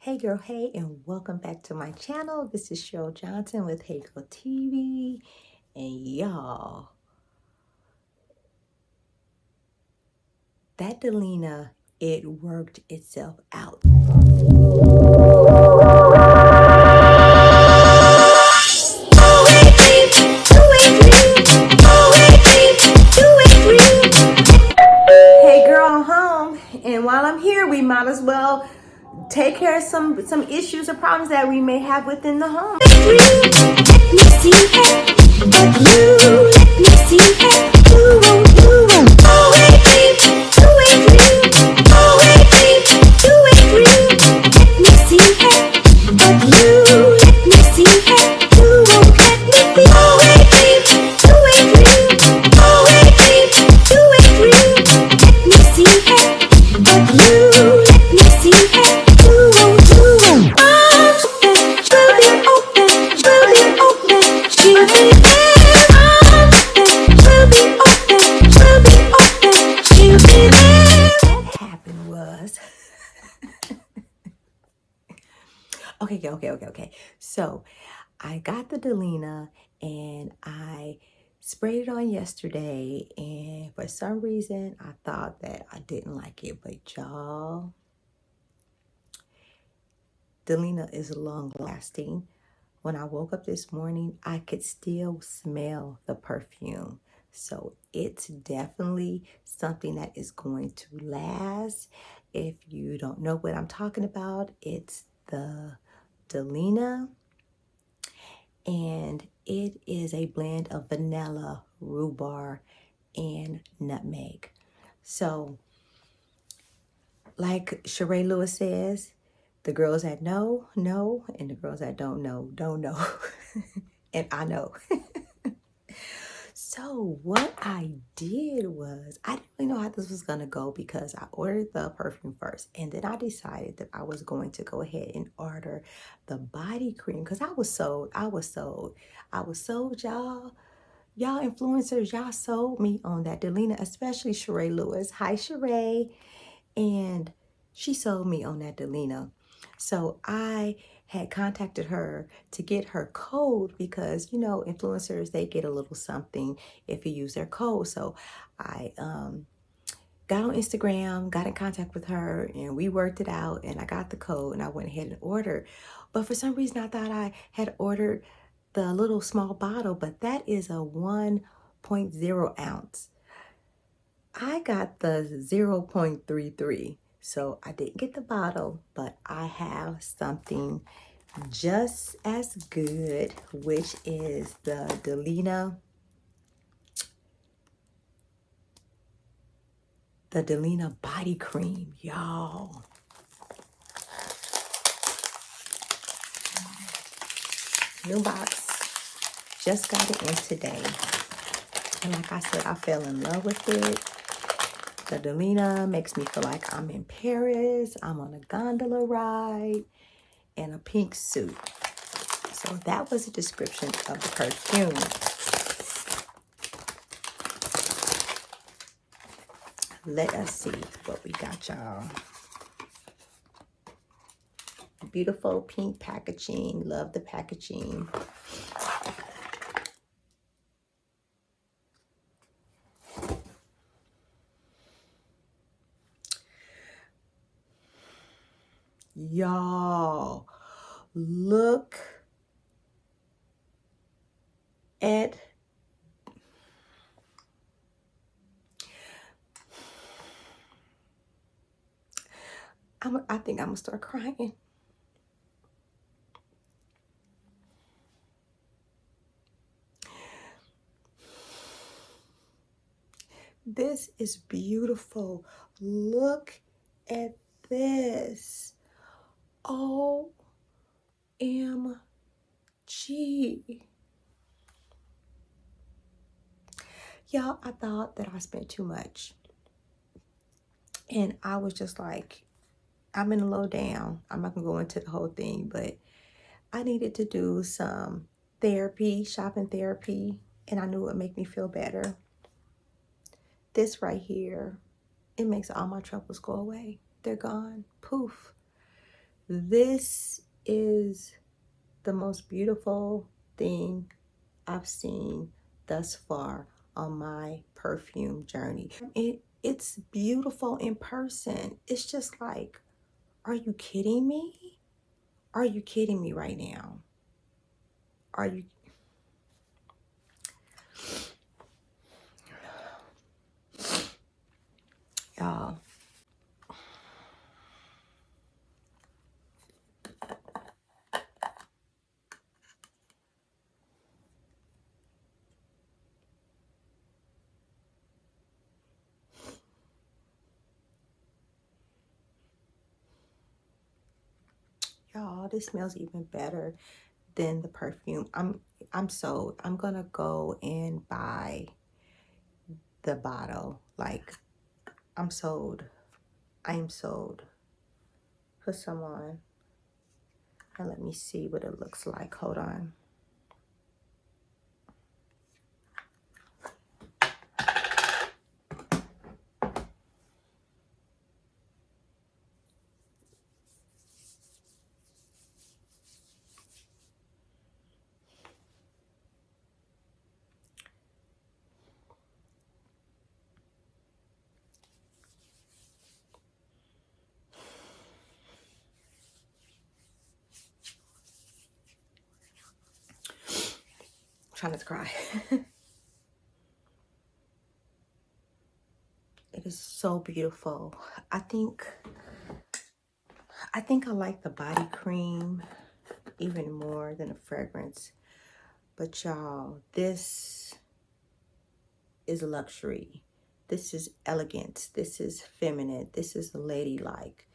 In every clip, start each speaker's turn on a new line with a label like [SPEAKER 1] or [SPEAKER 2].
[SPEAKER 1] Hey girl, hey, and welcome back to my channel. This is Cheryl Johnson with HeyGurlTV, and y'all, that Delina, it worked itself out. Hey girl, I'm home, and while I'm here, we might as well take care of some issues or problems that we may have within the home. Okay. So I got the Delina and I sprayed it on yesterday, and for some reason I thought that I didn't like it, but y'all, Delina is long lasting. When I woke up this morning, I could still smell the perfume. So it's definitely something that is going to last. If you don't know what I'm talking about, it's the Delina, and it is a blend of vanilla, rhubarb, and nutmeg. So, like Sheree Lewis says, the girls that know, know, and the girls that don't know, don't know. And I know. So what I did was, I didn't really know how this was going to go because I ordered the perfume first, and then I decided that I was going to go ahead and order the body cream because I was sold, y'all. Y'all influencers, y'all sold me on that Delina, especially Sheree Lewis. Hi, Sheree. And she sold me on that Delina. So I had contacted her to get her code because, you know, influencers, they get a little something if you use their code. So I got on Instagram, got in contact with her, and we worked it out, and I got the code and I went ahead and ordered. But for some reason I thought I had ordered the little small bottle, but that is a 1.0 ounce. I got the 0.33. So I didn't get the bottle, but I have something just as good, which is the Delina body cream, y'all. New box, just got it in today, and like I said, I fell in love with it. The Delina makes me feel like I'm in Paris, I'm on a gondola ride in a pink suit. So that was a description of the perfume. Let us see what we got, y'all. Beautiful pink packaging. Love the packaging. Y'all, look at I think I'm gonna start crying. This is beautiful. Look at this. OMG. Y'all, I thought that I spent too much. And I was just like, I'm in a low down. I'm not gonna go into the whole thing, but I needed to do some therapy, shopping therapy, and I knew it would make me feel better. This right here, it makes all my troubles go away. They're gone. Poof. This is the most beautiful thing I've seen thus far on my perfume journey. It's beautiful in person. It's just like, are you kidding me? Are you kidding me right now? Are you? Y'all, this smells even better than the perfume. I'm sold. I'm gonna go and buy the bottle. Like, I'm sold. I am sold. Put some on. And let me see what it looks like. Hold on. I'm trying not to cry. It is so beautiful. I think I like the body cream even more than the fragrance. But y'all, this is luxury. This is elegance. This is feminine. This is ladylike.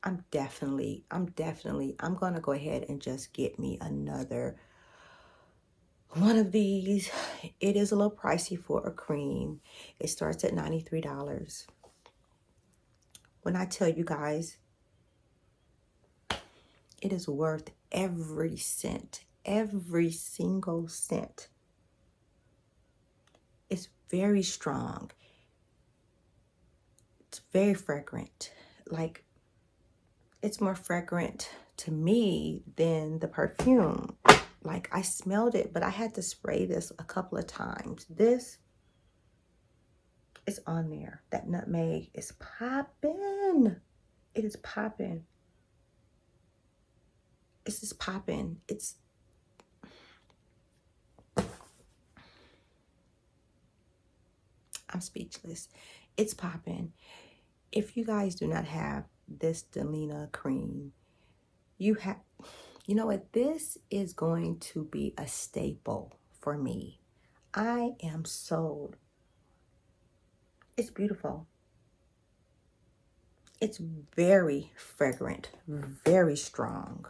[SPEAKER 1] I'm gonna go ahead and just get me another one of these. It is a little pricey for a cream. It starts at $93. When I tell you guys, it is worth every cent, every single cent. It's very strong. It's very fragrant. Like, it's more fragrant to me than the perfume. Like, I smelled it, but I had to spray this a couple of times. This is on there. That nutmeg is popping. It is popping. It's just popping. I'm speechless. It's popping. If you guys do not have this Delina cream, you know what? This is going to be a staple for me. I am sold. It's beautiful. It's very fragrant, very strong.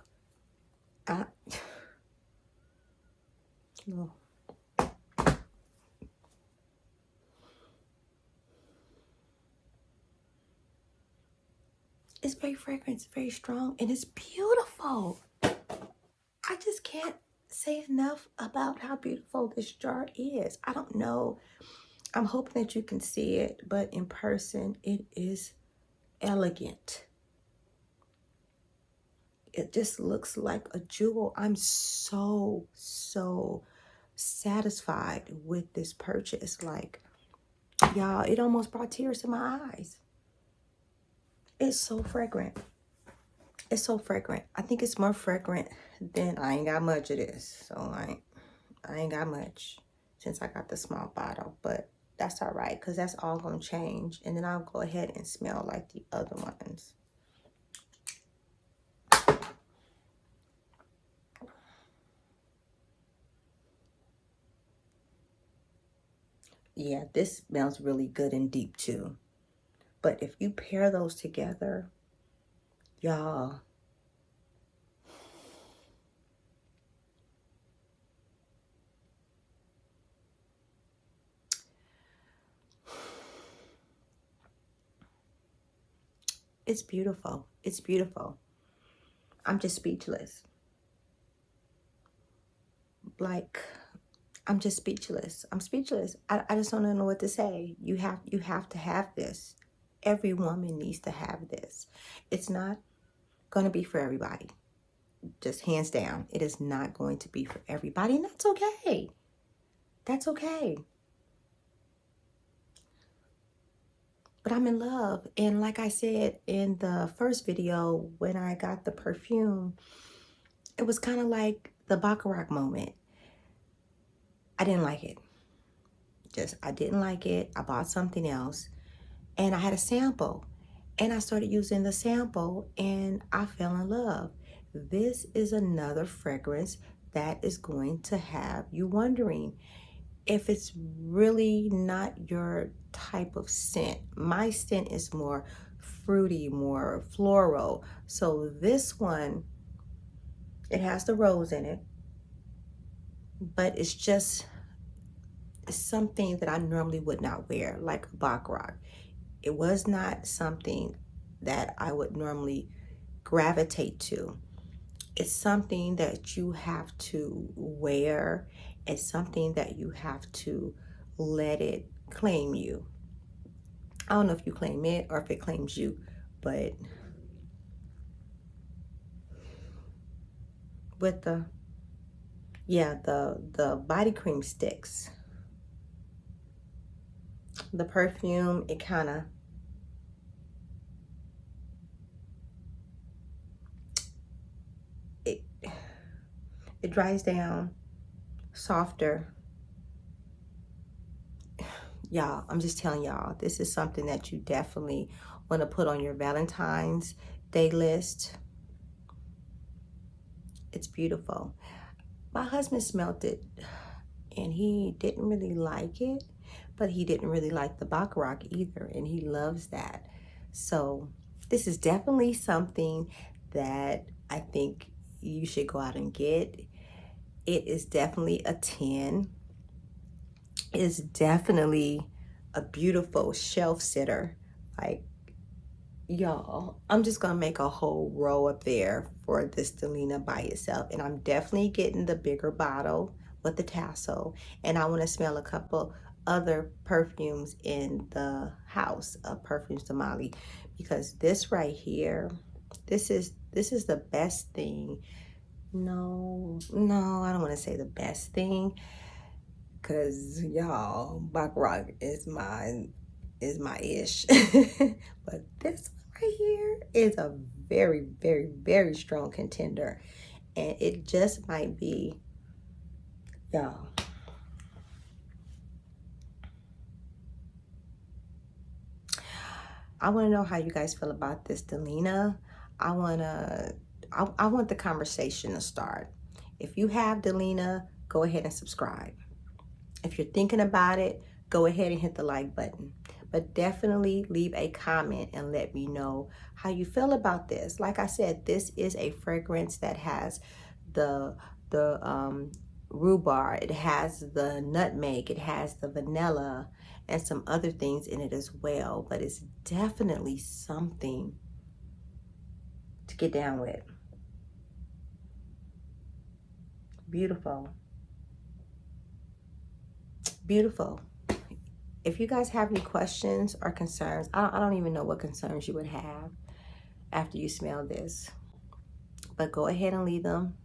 [SPEAKER 1] No. It's very fragrant, it's very strong, and it's beautiful. I just can't say enough about how beautiful this jar is. I don't know. I'm hoping that you can see it, but in person, it is elegant. It just looks like a jewel. I'm so satisfied with this purchase. Like, y'all, it almost brought tears to my eyes. It's so fragrant. It's so fragrant. I think it's more fragrant than, I ain't got much of this. So I ain't got much since I got the small bottle, but that's all right, because that's all gonna change. And then I'll go ahead and smell like the other ones. Yeah, this smells really good and deep too. But if you pair those together, y'all, it's beautiful. It's beautiful. I'm just speechless. Like, I'm just speechless. I'm speechless. I just don't know what to say. You have to have this. Every woman needs to have this. It's not going to be for everybody. Just hands down. It is not going to be for everybody, and that's okay. That's okay. But I'm in love. And like I said in the first video, when I got the perfume, it was kind of like the Baccarat moment. I didn't like it. I didn't like it. I bought something else and I had a sample. And I started using the sample and I fell in love. This is another fragrance that is going to have you wondering if it's really not your type of scent. My scent is more fruity, more floral. So this one, it has the rose in it, but it's just something that I normally would not wear, like a Baccarat. It was not something that I would normally gravitate to. It's something that you have to wear. It's something that you have to let it claim you. I don't know if you claim it or if it claims you, but with the body cream sticks, the perfume, it kind of it dries down softer. Y'all, I'm just telling y'all, this is something that you definitely want to put on your Valentine's Day list. It's beautiful. My husband smelled it and he didn't really like it, but he didn't really like the Baccarat either, and he loves that. So this is definitely something that I think you should go out and get. It is definitely a 10. It is definitely a beautiful shelf sitter. Like, y'all, I'm just gonna make a whole row up there for this Delina by itself, and I'm definitely getting the bigger bottle with the tassel, and I want to smell a couple other perfumes in the house of Perfumes de Mali, because this right here, this is the best thing. No, I don't want to say the best thing, because y'all, Baccarat is my ish. But this one right here is a very, very, very strong contender, and it just might be, y'all, I want to know how you guys feel about this Delina. I want the conversation to start. If you have Delina, go ahead and subscribe. If you're thinking about it, go ahead and hit the like button. But definitely leave a comment and let me know how you feel about this. Like I said, this is a fragrance that has the rhubarb, it has the nutmeg, it has the vanilla, and some other things in it as well. But it's definitely something to get down with. Beautiful. Beautiful. If you guys have any questions or concerns, I don't even know what concerns you would have after you smell this, but go ahead and leave them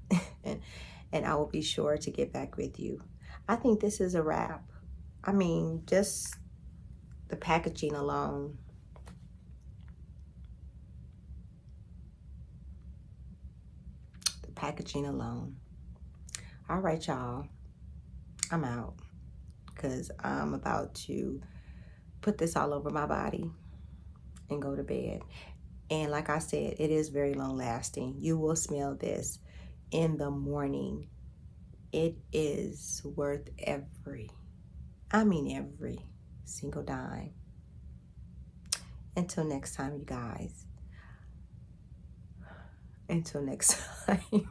[SPEAKER 1] and I will be sure to get back with you. I think this is a wrap. I mean, just the packaging alone. The packaging alone. All right, y'all. I'm out because I'm about to put this all over my body and go to bed. And like I said, it is very long lasting. You will smell this in the morning. It is worth every single dime. Until next time, you guys. Until next time.